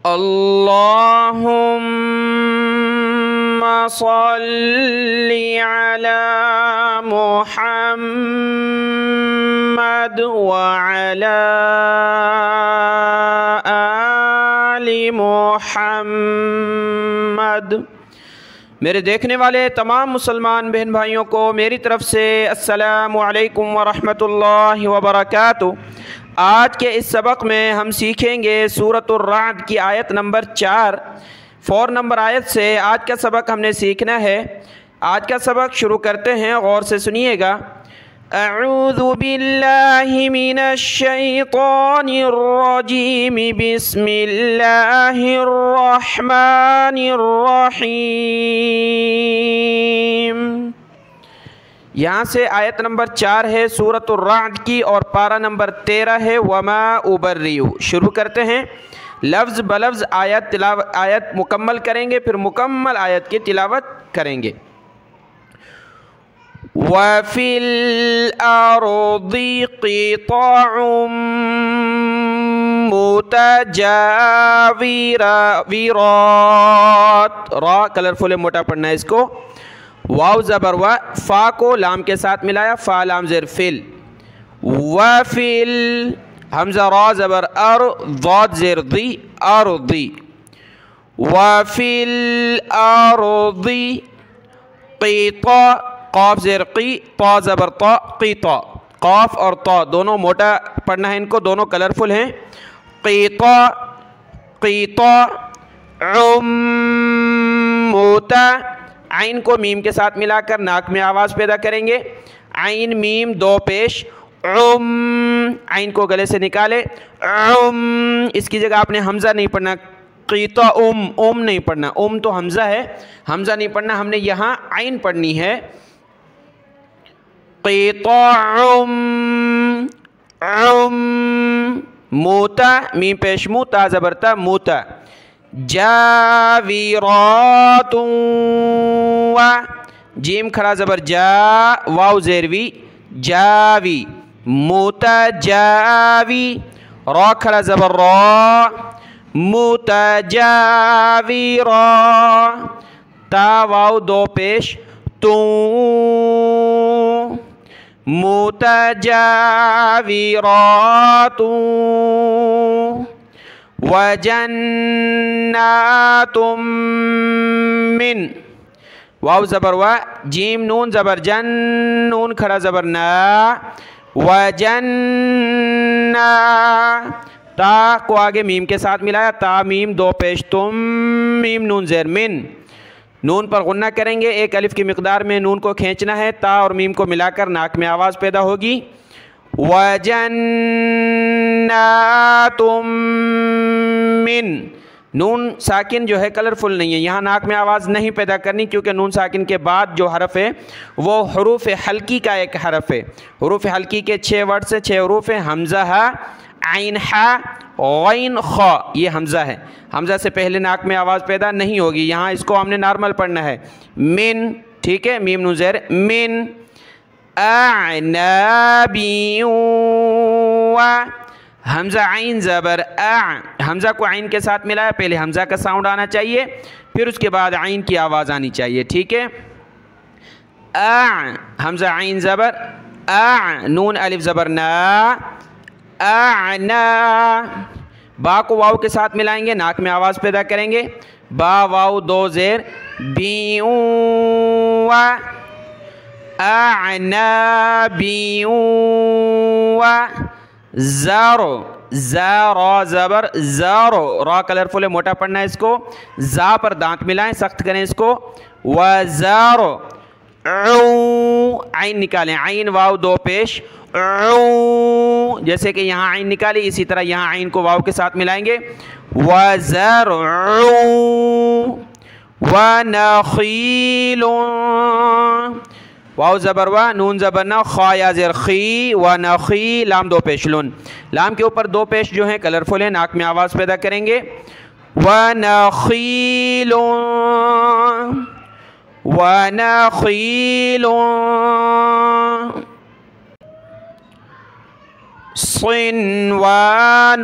اللهم صل على محمد وعلى آل محمد۔ میرے دیکھنے والے تمام مسلمان بہن بھائیوں کو میری طرف سے السلام علیکم ورحمۃ اللہ وبرکاتہ۔ آج کے اس سبق میں ہم سیکھیں گے سورۃ الرعد کی آیت نمبر 4۔ 4 نمبر آیت سے آج کا سبق ہم نے سیکھنا ہے۔ آج کا سبق شروع کرتے ہیں، غور سے سنیے گا۔ اعوذ باللہ من الشیطان الرجیم، بسم اللہ الرحمن الرحیم۔ یہاں سے آیت نمبر 4 ہے سورۃ الرعد کی، اور پارہ نمبر 13 ہے وما ابرئ۔ شروع کرتے ہیں، لفظ بلفظ آیت مکمل کریں گے، پھر مکمل آیت کی تلاوت کریں گے۔ وَفِي الْأَرْضِ قِطَعٌ مُتَجَاوِرَاتٌ۔ را کلرفل موٹا پڑھنا ہے اس کو۔ واو زبر و، فا کو لام کے ساتھ ملایا، فا لام زیر فل۔ وَفِي حمزہ را زبر ار، ضاد زیر ضی، ارضی۔ وَفِي الْأَرْضِ قِطَعٌ، قاف زیر قی، طا زبر طا، قیطا۔ قاف اور طا دونوں موٹا پڑھنا ہے، ان کو دونوں کلرفل ہیں۔ قیطا، قیطا، موتا۔ عین کو میم کے ساتھ ملا کر ناک میں آواز پیدا کریں گے۔ عین میم دو پیش، عین کو گلے سے نکالے، اس کی جگہ آپ نے حمزہ نہیں پڑھنا، قیطا نہیں پڑھنا، تو حمزہ ہے، حمزہ نہیں پڑھنا، ہم نے یہاں عین پڑھنی ہے۔ قیطا موتا، میم پیش مو، تا زبرتا، موتا۔ جاویرات، جیم کھڑا زبر جا، واو زیروی، جاوی۔ متجاوی، را کھڑا زبر را، متجاویرا۔ تا واو دو پیش، تو، متجاویرات۔ وجنات من، واو زبر و، جیم نون زبر جن، نون کھڑا زبر نا، وجنہ۔ تا کو آگے میم کے ساتھ ملایا، تا میم دو پیش تم، میم نون زیر من۔ نون پر غنہ کریں گے، ایک الف کی مقدار میں نون کو کھینچنا ہے، تا اور میم کو ملا کر ناک میں آواز پیدا ہوگی۔ وجنات من، نون ساکن جو ہے کلرفل نہیں ہے، یہاں ناک میں آواز نہیں پیدا کرنی، کیونکہ نون ساکن کے بعد جو حرف ہے وہ حروف حلقی کا ایک حرف ہے۔ حروف حلقی کے 6 ورڈ سے 6 حروف ہیں، حمزہ ہا، عین ہا، غین خا، یہ حمزہ ہے۔ حمزہ سے پہلے ناک میں آواز پیدا نہیں ہوگی، یہاں اس کو ہم نے نارمل پڑھنا ہے۔ من، ٹھیک ہے، میم نون زیر من۔ اعنابی، حمزہ عین زبر حمزہ کو عین کے ساتھ ملایا، پہلے حمزہ کا ساؤنڈ آنا چاہیے، پھر اس کے بعد عین کی آواز آنی چاہیے، ٹھیک ہے۔ حمزہ عین زبر نون الف زبر نا، اعنا۔ با کو واو کے ساتھ ملائیں گے، ناک میں آواز پیدا کریں گے، با واو دو زیر، بیوں، اعنابیوں۔ زارو، زا را زبر زارو، را کلرفل ہے، موٹا پڑھنا ہے اس کو، زا پر دانت ملائیں، سخت کریں اس کو، وزارو، عین نکالیں، عین واو دو پیش، جیسے کہ یہاں عین نکالی، اسی طرح یہاں عین کو واو کے ساتھ ملائیں گے، وزرع، ونخیل، واو زبر و، نون زبر نا، خا یا زیر خی، ونخی، لام دو پیش لن، لام کے اوپر دو پیش جو ہیں کلرفل ہیں، ناک میں آواز پیدا کریں گے، ونخیل، ونخیل، صنوان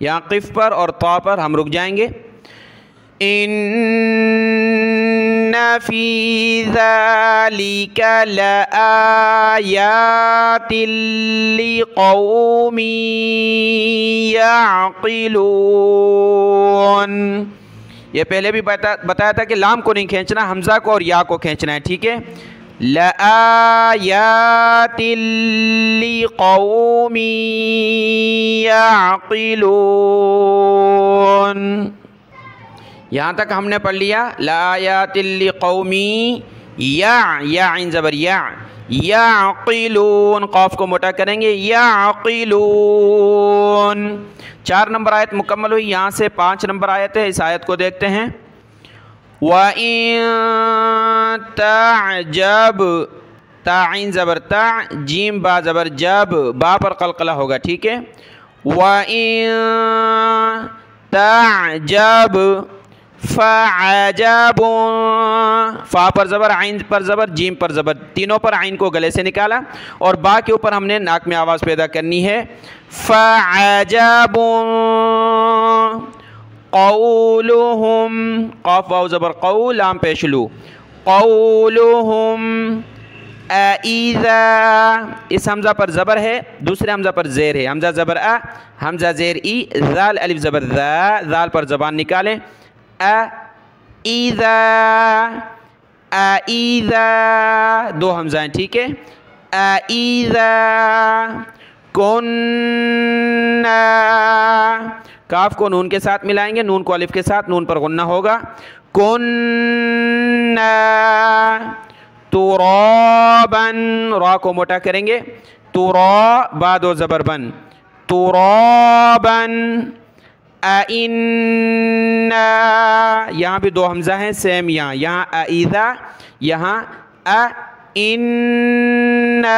یہاں قف پر اور طا پر ہم رک جائیں گے. ان فی ذالک لآیات لقوم یعقلون. یہ پہلے بھی بتایا تھا کہ لام کو نہیں کھینچنا، حمزہ کو اور یا کو کھینچنا ہے. ٹھیک ہے. لآیات لقوم یعقلون. یہاں تک ہم نے پڑھ لیا. لآیات لقوم یا عین زبر یا، یعقلون قاف کو موٹا کریں گے یعقلون. 4 نمبر آیت مکمل ہوئی. یہاں سے 5 نمبر آیت ہے. اس آیت کو دیکھتے ہیں. وَإِن تَعْجَبْ تا عین زبر تا، جیم با زبر جب، با پر قلقلہ ہوگا. ٹھیک ہے. وَإِن تَعْجَبْ فَعَجَبٌ، فا پر زبر، عین پر زبر، جیم پر زبر، تینوں پر عین کو گلے سے نکالا اور با کے اوپر ہم نے ناک میں آواز پیدا کرنی ہے. فَعَجَبٌ قَوْلُهُمْ، قاف واو زبر قول، لام پیش لو، قَوْلُهُمْ اِذَا، اس حمزہ پر زبر ہے، دوسرے حمزہ پر زیر ہے. حمزہ زبر ا، حمزہ زیر ای، ذال الف زبر ذا، ذال پر زبان نکالیں. اِذَا، اِذَا، 2 حمزہ ہیں. ٹھیک ہے. اِذَا کُنَّا، کاف کو نون کے ساتھ ملائیں گے، نون کو الف کے ساتھ، نون پر غنہ ہوگا. کُنَّا تُرَابًا، را کو موٹا کریں گے. تُرَا، با 2 زبر بن، تُرَابًا. اِنَّا، یہاں بھی 2 حمزہ ہیں سیم. یہاں اِذَا، یہاں اِنَّا،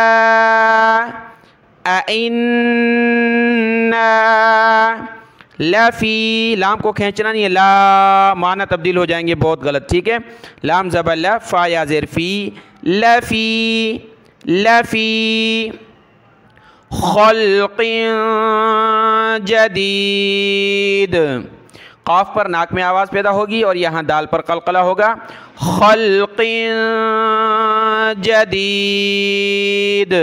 اِنَّا لفی، لام کو کھینچنا نہیں ہے، لا معنی تبدیل ہو جائیں گے، بہت غلط. ٹھیک ہے. لام زبر لا، فا یا زیر فی، لفی، لفی خلق جدید. قاف پر ناک میں آواز پیدا ہوگی اور یہاں دال پر قلقلہ ہوگا. خلق جدید.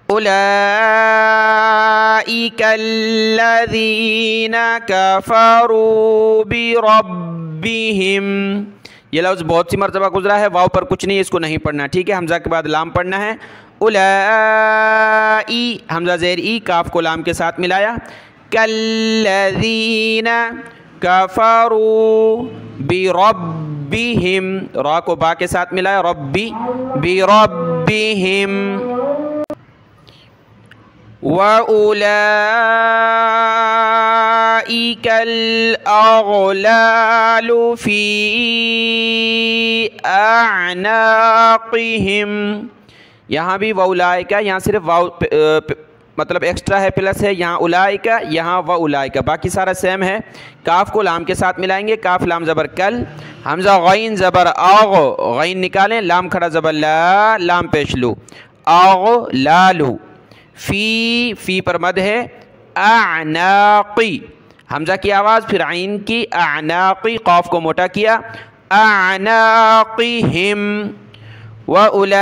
اولئک الذین کفروا بربہم، یہ لفظ بہت سی مرتبہ گزرا ہے. واو پر کچھ نہیں، اس کو نہیں پڑھنا. ٹھیک ہے. حمزہ کے بعد لام پڑھنا ہے. اولائی، حمزہ زیر ای، کاف کو لام کے ساتھ ملایا. کالذین کفروا بربہم، را کو با کے ساتھ ملایا، ربی، بربہم. وَأُولَئِكَ الْأَغْلَالُ فِي أَعْنَاقِهِمْ. یہاں بھی وَأُولَئِكَ، یہاں صرف واو مطلب ایکسٹرا ہے، پلس ہے. یہاں اولائک، یہاں وَأُولَئِكَ، باقی سارا سیم ہے. کاف کو لام کے ساتھ ملائیں گے. کاف لام زبر کل، حمزہ غین زبر آغ، غین نکالیں، لام کھڑا زبر لا، لام پیش لو، آغ لالو. فی پر مد ہے. اعناقی، حمزہ کی آواز پھر عین کی، اعناقی، قاف کو موٹا کیا. اعناقہم. وَأُولَئِكَ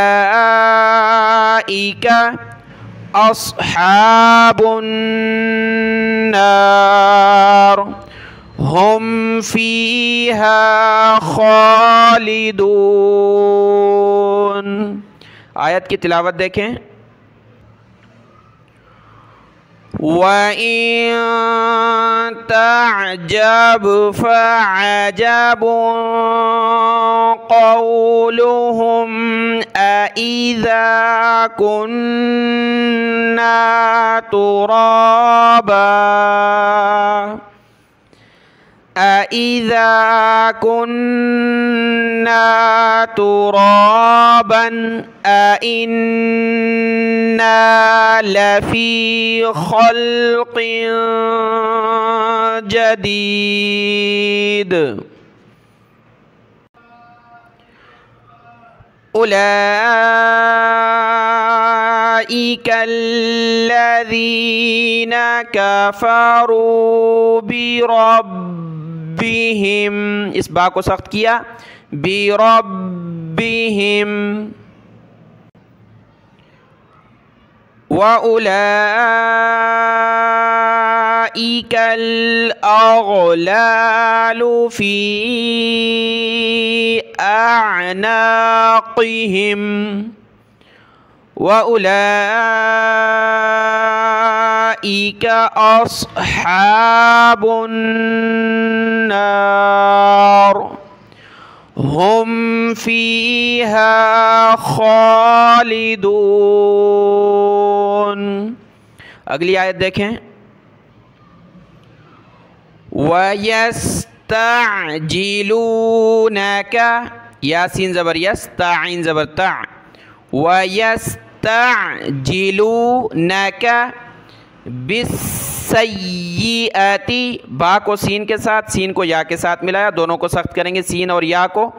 اصحاب النار ہم فیہا خالدون. آیت کی تلاوت دیکھیں. وَإِن تَعْجَبْ فَعَجَبٌ قَوْلُهُمْ أَإِذَا كُنَّا تُرَابًا أَإِذَا كُنَّا تُرَابًا أَإِنَّا لَفِي خَلْقٍ جَدِيدٍ. أولئك الذين كفروا بربهم، اس با کو سخت کیا، بربهم، وأولئك الأغلال في أعناقهم، وأولئك أصحاب النار هم فيها خالدون۔ اگلی آیت دیکھیں، وَيَسْتَعْجِلُونَكَ، یاسین زبر یس، تعین زبر تع، وَيَسْتَعْجِلُونَكَ بِالسَّيِّئَةِ، با کو سین کے ساتھ، سین کو یا کے ساتھ ملایا، دونوں کو سخت کریں گے، سین اور یا کو،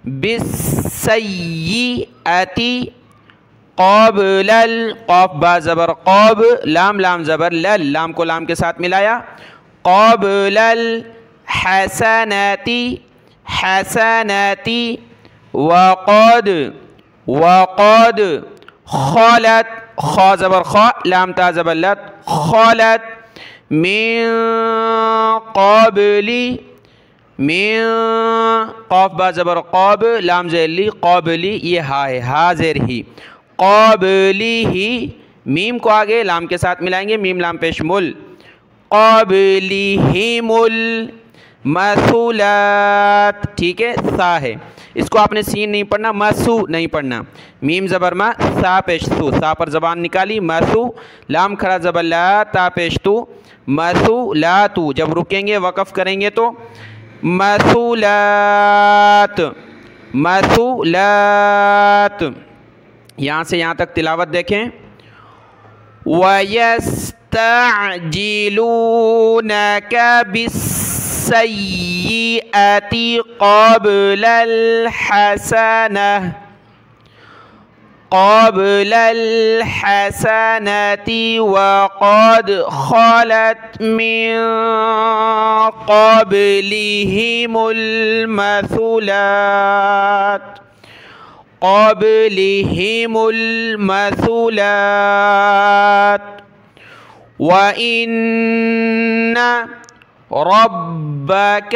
بِالسَّيِّئَةِ قابل، قاف با زبر قاب، لام لام زبر لل، لام کو لام کے ساتھ ملایا، قابل الحسنات، حسنات، وقد خالت، خا زبر خا، لام تا زبر لت، خالت من قابلی، من قاف با زبر قاب، لام زیلی، قابلی، یہ ہا ہے، ہا زیر ہی، قابلی ہی، میم کو آگے لام کے ساتھ ملائیں گے، میم لام پیش مل، قابلہم المثلات، ٹھیک ہے، سا ہے، اس کو آپ نے سین نہیں پڑھنا، مسو نہیں پڑھنا، میم زبر ما، سا پیش سو، سا پر زبان نکالی، مسو، لام کھڑا زبر لا، تا پیش تو، مسو لا تو، جب رکیں گے وقف کریں گے تو مثلات، مثلات، یہاں سے یہاں تک تلاوت دیکھیں، وَيَسْتَعْجِلُونَكَ بِالسَّيِّئَةِ قَبْلَ الْحَسَنَةِ، قَبْلَ الْحَسَنَةِ وَقَدْ خَلَتْ مِنْ قَبْلِهِمُ الْمَثُلَاتِ، قَبْلِهِمُ الْمَثُلَاتِ، وَإِنَّ رَبَّكَ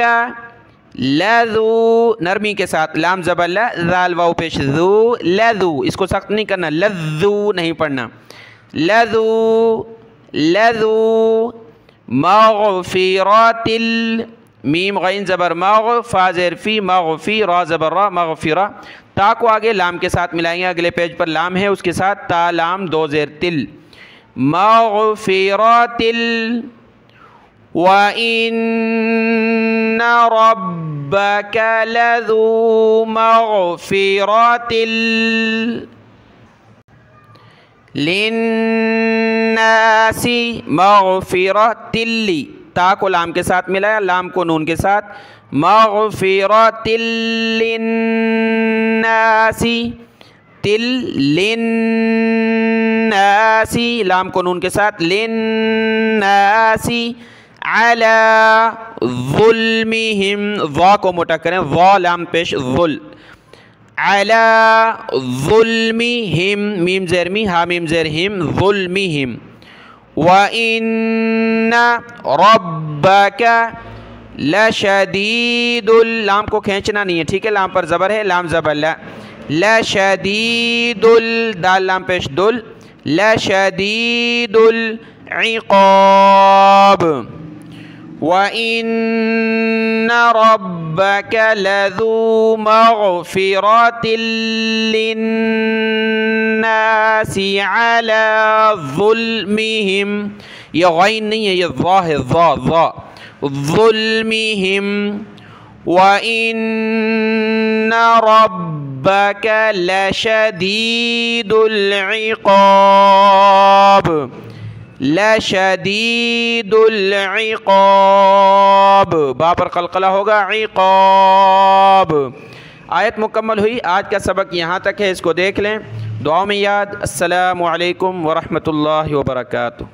لَذُو، نرمی کے ساتھ، لام زبر لا، ذال واو پیش ذو، لذو، اس کو سخت نہیں کرنا، لذو نہیں پڑھنا، لذو، لذو مغفرات، میم غین زبر مغ، فا زیر فی، مغفی، را زبر را، مغفرہ، تا کو آگے لام کے ساتھ ملائیں گے، اگلے پیج پر لام ہے، اس کے ساتھ تا لام دو زیر تل، مغفرات، وَإِنَّ رَبَّكَ لَذُو مَغْفِرَةٍ لِلنَّاسِ، مغفرۃ لی، تا کو لام کے ساتھ ملایا، لام کو نون کے ساتھ، مغفرۃ للناس، تل للناس، لام کو نون کے ساتھ، للناس، علی ظلمہم، ضا کو موٹا کریں، ضا لام پیش ظل، علی ظلمہم، میم زیر می، ہا میم زیر ہم، ظلمہم، وَإِنَّ رَبَّكَ لَشَدِيدُ، لام کو کھینچنا نہیں ہے، ٹھیک ہے، لام پر زبر ہے، لام زبر لا، لَشَدِيدُ، دال لام پیش دل، لَشَدِيدُ الْعِقَابِ، وَإِنَّ رَبَّكَ لَذُو مَغْفِرَةٍ لِلنَّاسِ عَلَى ظُلْمِهِمْ، یہ غین نہیں ہے، یہ ضا ہے، ضا ضا، ظُلْمِهِمْ، وَإِنَّ رَبَّكَ لَشَدِيدُ الْعِقَابِ، لَشَدِيدُ الْعِقَابِ، با پر قلقلہ ہوگا، عقاب۔ آیت مکمل ہوئی، آج کا سبق یہاں تک ہے، اس کو دیکھ لیں۔ دعاؤں میں یاد۔ السلام علیکم ورحمۃ اللہ وبرکاتہ۔